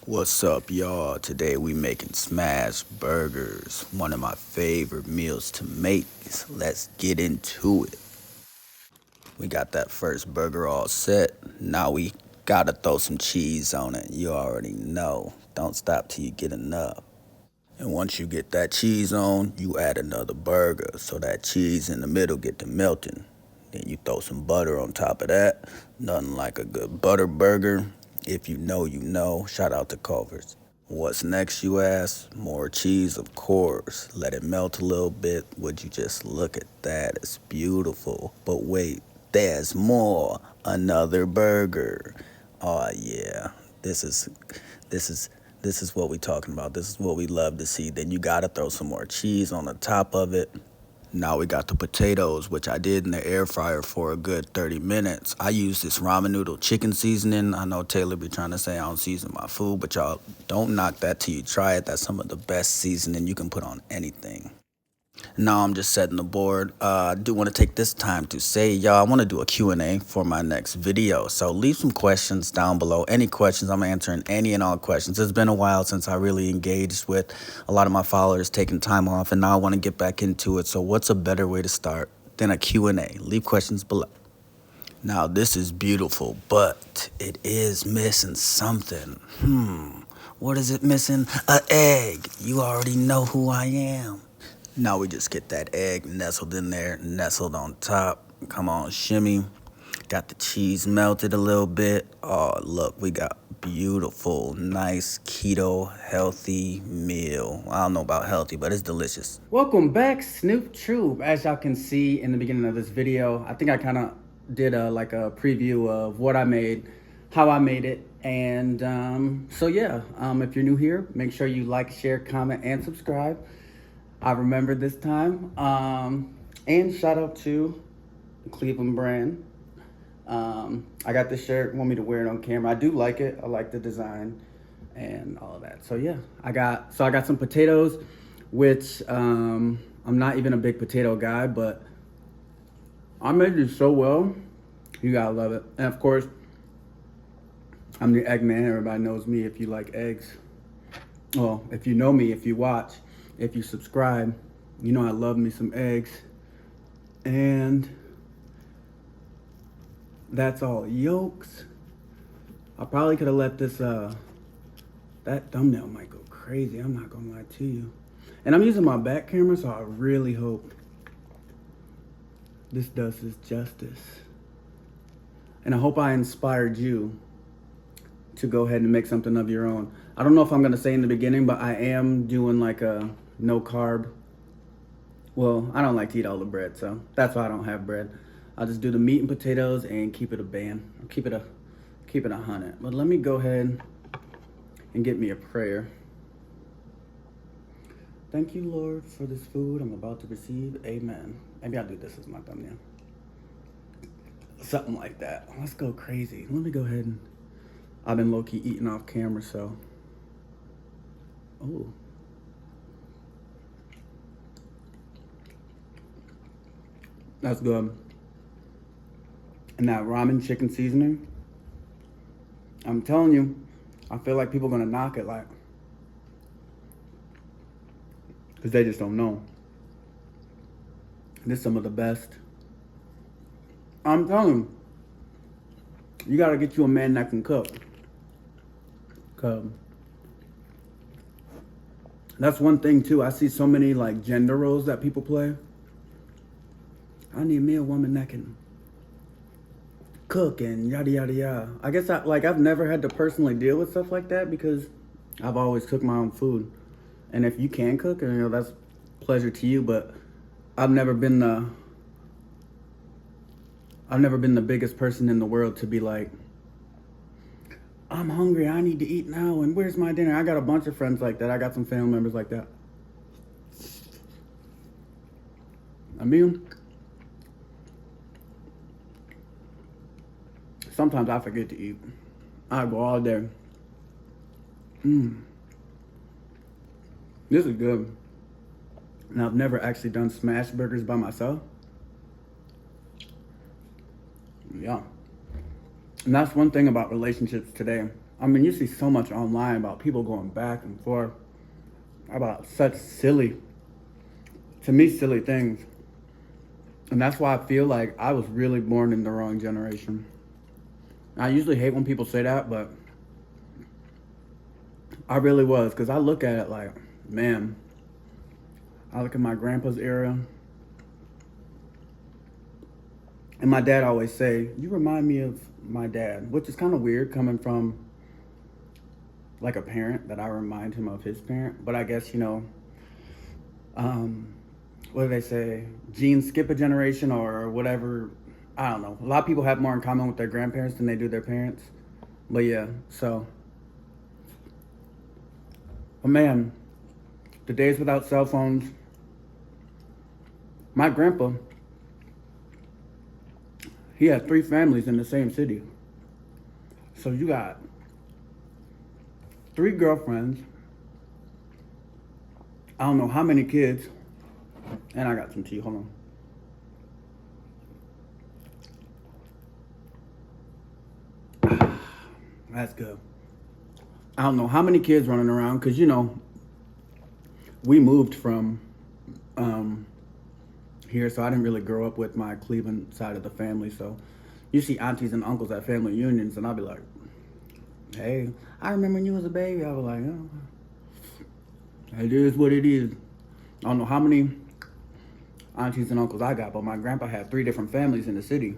What's up, y'all? Today we making smash burgers, one of my favorite meals to make. So let's get into it. We got that first burger all set. Now we gotta throw some cheese on it. You already know. Don't stop till you get enough. And once you get that cheese on, you add another burger so that cheese in the middle get to melting. Then you throw some butter on top of that. Nothing like a good butter burger. If you know, you know. Shout out to Culver's. What's next, you ask? More cheese, of course. Let it melt a little bit. Would you just look at that? It's beautiful. But wait, there's more. Another burger. Oh yeah, this is this is this is what we talking about. This is what we love to see. Then you gotta throw some more cheese on the top of it. Now we got the potatoes, which I did in the air fryer for a good 30 minutes. I use this ramen noodle chicken seasoning. I know Taylor be trying to say I don't season my food, but y'all don't knock that till you try it. That's some of the best seasoning you can put on anything. Now I'm just setting the board. I do want to take this time to say, y'all, I want to do a Q&A for my next video. So leave some questions down below. Any questions, I'm answering any and all questions. It's been a while since I really engaged with a lot of my followers taking time off, and now I want to get back into it. So what's a better way to start than a Q&A? Leave questions below. Now this is beautiful, but it is missing something. What is it missing? An egg. You already know who I am. Now we just get that egg nestled in there, nestled on top. Come on, shimmy. Got the cheese melted a little bit. Oh, look, we got beautiful, nice, keto, healthy meal. I don't know about healthy, but it's delicious. Welcome back, Snoop Troop. As y'all can see in the beginning of this video, I think I kind of did a preview of what I made, how I made it. And so yeah, if you're new here, make sure you like, share, comment, and subscribe. I remembered this time. And shout out to the Cleveland brand. I got this shirt, want me to wear it on camera. I do like it. I like the design and all of that. So yeah, I got some potatoes, which I'm not even a big potato guy, but I made it so well. You gotta love it. And of course, I'm the egg man. Everybody knows me if you like eggs. Well, if you know me, if you watch, if you subscribe, you know I love me some eggs. And that's all yolks. I probably could have let this, that thumbnail might go crazy. I'm not gonna lie to you. And I'm using my back camera, so I really hope this does its justice. And I hope I inspired you to go ahead and make something of your own. I don't know if I'm gonna say in the beginning, but I am doing like a no carb. Well, I don't like to eat all the bread, so that's why I don't have bread. I'll just do the meat and potatoes and keep it a band. Keep it a 100. But let me go ahead and get me a prayer. Thank you, Lord, for this food I'm about to receive. Amen. Maybe I'll do this as my thumbnail. Something like that. Let's go crazy. Let me go ahead and... I've been low-key eating off camera, so... Oh. That's good. And that ramen chicken seasoning, I'm telling you, I feel like people are gonna knock it, like, because they just don't know. This is some of the best. I'm telling you, you gotta get you a man that can cook. That's one thing too. I see so many like gender roles that people play. I need me a woman that can cook and yada yada yada. I guess I've never had to personally deal with stuff like that because I've always cooked my own food. And if you can cook, you know, that's pleasure to you. But I've never been the biggest person in the world to be like, I'm hungry, I need to eat now, and where's my dinner? I got a bunch of friends like that. I got some family members like that. I mean, sometimes I forget to eat. I go all day. This is good. And I've never actually done smash burgers by myself. Yeah. And that's one thing about relationships today. I mean, you see so much online about people going back and forth about such silly, to me, silly things. And that's why I feel like I was really born in the wrong generation. I usually hate when people say that, but I really was, because I look at it like, man, I look at my grandpa's era, and my dad always say, you remind me of my dad, which is kind of weird coming from like a parent, that I remind him of his parent. But I guess, what do they say? Genes skip a generation or whatever. I don't know. A lot of people have more in common with their grandparents than they do their parents. But yeah, so. But man, the days without cell phones. My grandpa, he had 3 families in the same city. So you got 3 girlfriends, I don't know how many kids, and I got some tea, hold on. That's good. I don't know how many kids running around, because, we moved from here, so I didn't really grow up with my Cleveland side of the family. So you see aunties and uncles at family reunions, and I'll be like, hey, I remember when you was a baby. I was like, oh, it is what it is. I don't know how many aunties and uncles I got, but my grandpa had 3 different families in the city.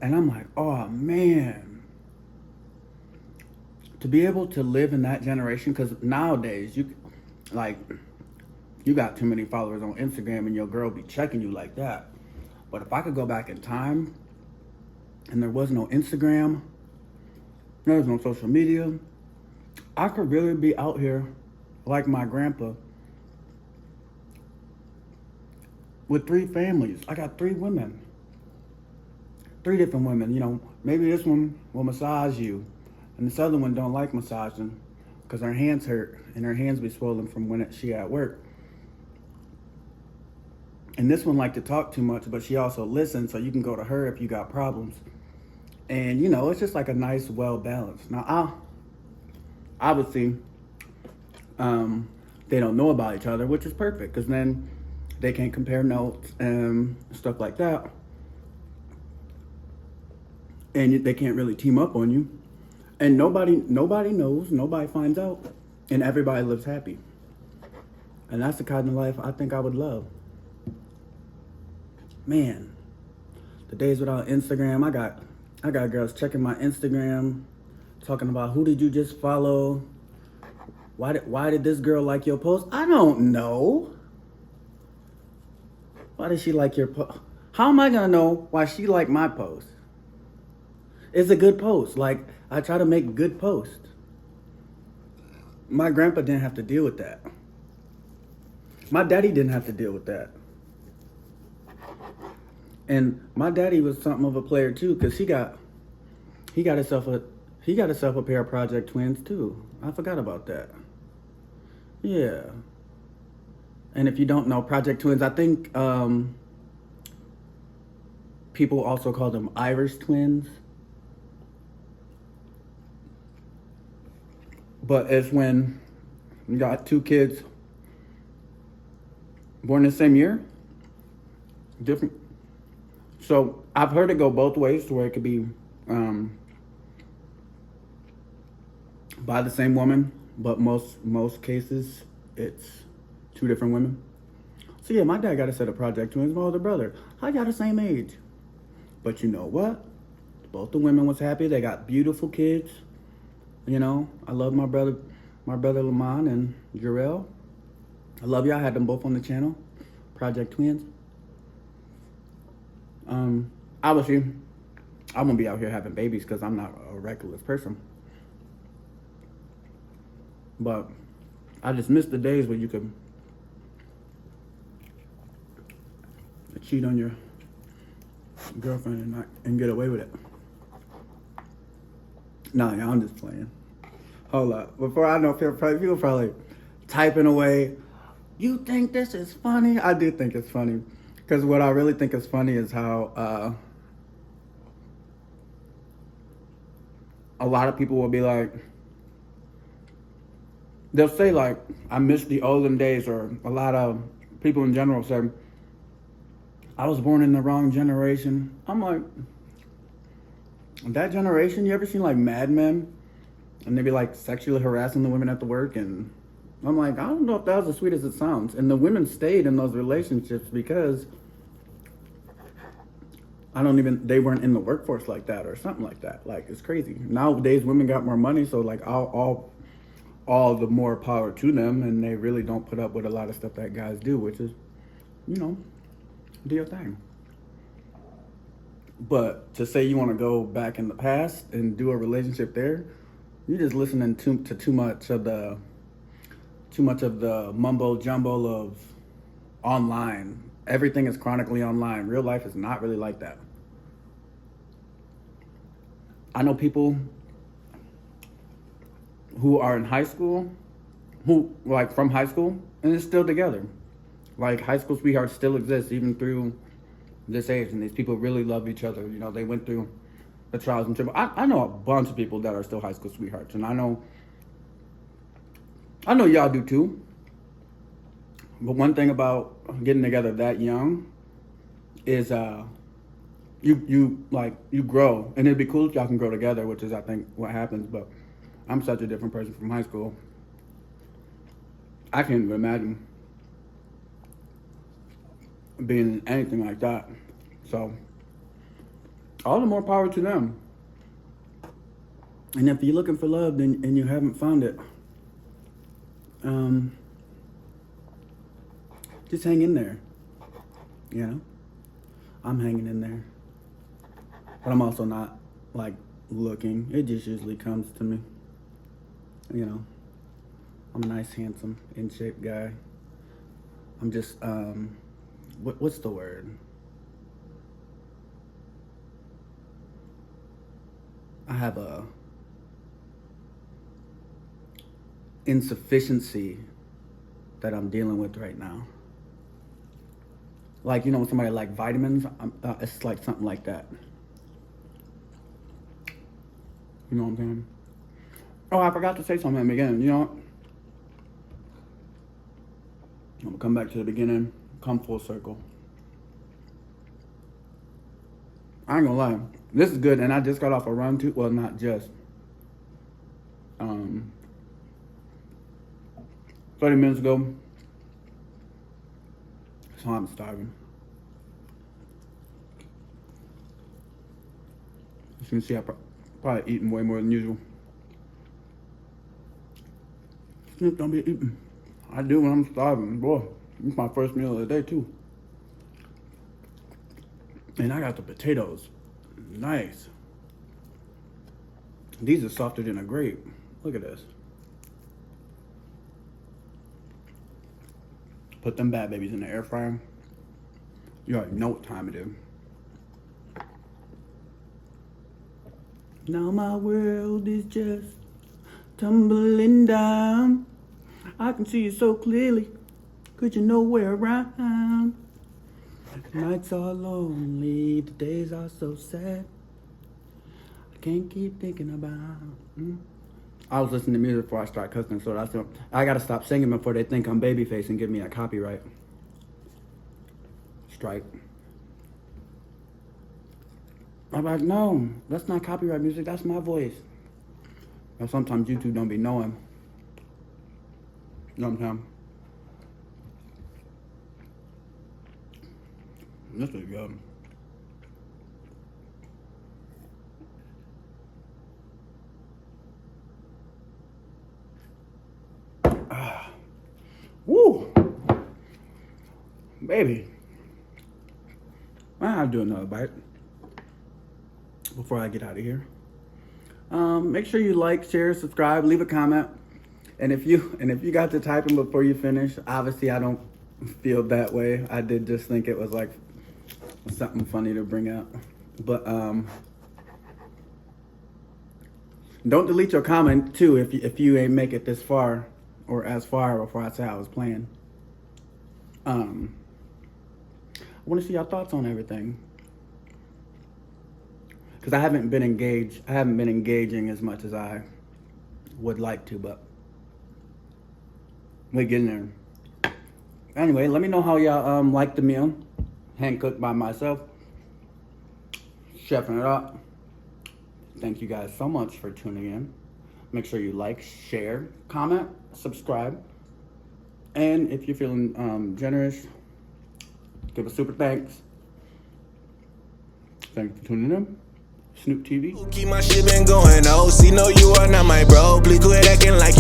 And I'm like, oh man, to be able to live in that generation, because nowadays you got too many followers on Instagram and your girl be checking you like that. But if I could go back in time and there was no Instagram, there was no social media, I could really be out here like my grandpa with 3 families. I got 3 women, 3 different women. Maybe this one will massage you and this other one don't like massaging because her hands hurt and her hands be swollen from when she at work. And this one like to talk too much, but she also listens, so you can go to her if you got problems. And it's just like a nice, well balanced. Now, obviously, they don't know about each other, which is perfect, because then they can't compare notes and stuff like that. And they can't really team up on you. And nobody knows, nobody finds out, and everybody lives happy. And that's the kind of life I think I would love. Man, the days without Instagram, I got girls checking my Instagram, talking about, who did you just follow? Why did this girl like your post? I don't know. Why did she like your post? How am I gonna know why she liked my post? It's a good post. Like, I try to make good posts. My grandpa didn't have to deal with that. My daddy didn't have to deal with that. And my daddy was something of a player too, because he got himself a pair of Project Twins too. I forgot about that. Yeah. And if you don't know Project Twins, I think people also call them Irish twins. But it's when you got 2 kids born the same year, different. So I've heard it go both ways, to where it could be by the same woman, but most cases it's 2 different women. So yeah, my dad got a set of Project Twins. My older brother, I got the same age. But you know what? Both the women was happy. They got beautiful kids. I love my brother Lamont and Jarrell. I love y'all. I had them both on the channel, Project Twins. Obviously, I won't be out here having babies because I'm not a reckless person. But I just miss the days where you could cheat on your girlfriend and get away with it. Nah, yeah, I'm just playing. Hold up. Before I know, people probably typing away, you think this is funny? I do think it's funny. Because what I really think is funny is how a lot of people will be like, they'll say like, I miss the olden days, or a lot of people in general say, I was born in the wrong generation. I'm like, that generation, you ever seen like Mad Men? And they be like sexually harassing the women at the work, and I'm like, I don't know if that was as sweet as it sounds. And the women stayed in those relationships because they weren't in the workforce like that or something like that. Like, it's crazy. Nowadays, women got more money, so like all the more power to them, and they really don't put up with a lot of stuff that guys do, which is, do your thing. But to say you want to go back in the past and do a relationship there, you're just listening to too much of the mumbo jumbo of online. Everything is chronically online. Real life is not really like that. I know people who are in high school, who like from high school, and they're still together. Like, high school sweethearts still exist even through this age, and these people really love each other. They went through the trials and tribulations. I know a bunch of people that are still high school sweethearts, and I know y'all do too. But one thing about getting together that young is you grow, and it'd be cool if y'all can grow together, which is, I think, what happens. But I'm such a different person from high school. I can't even imagine being anything like that. So all the more power to them. And if you're looking for love and you haven't found it, just hang in there. I'm hanging in there, but I'm also not like looking. It just usually comes to me. I'm a nice, handsome, in shape guy. I'm just what's the word? I have a insufficiency that I'm dealing with right now. Like, when somebody like vitamins, it's like something like that. You know what I'm saying? Oh, I forgot to say something at the beginning. I'm gonna come back to the beginning, come full circle. I ain't gonna lie, this is good, and I just got off a run too. Well, not just. 30 minutes ago, so I'm starving. As you can see, I probably eating way more than usual. Snoop don't be eating. I do when I'm starving. Boy, it's my first meal of the day too. And I got the potatoes. Nice. These are softer than a grape. Look at this. Put them bad babies in the air fryer. You already know what time it is. Now my world is just tumbling down. I can see you so clearly, 'cause you're nowhere around. Nights are lonely, the days are so sad. I can't keep thinking about. I was listening to music before I start cussing, so I gotta stop singing before they think I'm babyface and give me a copyright strike. I'm like, no, that's not copyright music, that's my voice. Now sometimes YouTube don't be knowing. You know what I'm saying? This is good. Woo! Baby. I'll do another bite before I get out of here. Make sure you like, share, subscribe, leave a comment. And if you got to typing before you finish, obviously I don't feel that way. I did just think it was like something funny to bring up. But don't delete your comment too if you ain't make it this far or as far before I say I was playing. I want to see your thoughts on everything. because I haven't been engaging as much as I would like to, but we're getting there. Anyway, let me know how y'all like the meal. Hand cooked by myself, chefing it up. Thank you guys so much for tuning in. Make sure you like, share, comment, subscribe, and if you're feeling generous, give a super thanks. Thank you for tuning in. Snoop TV. Keep my shit been going, oh, see, no, you are not my bro. Please quit acting like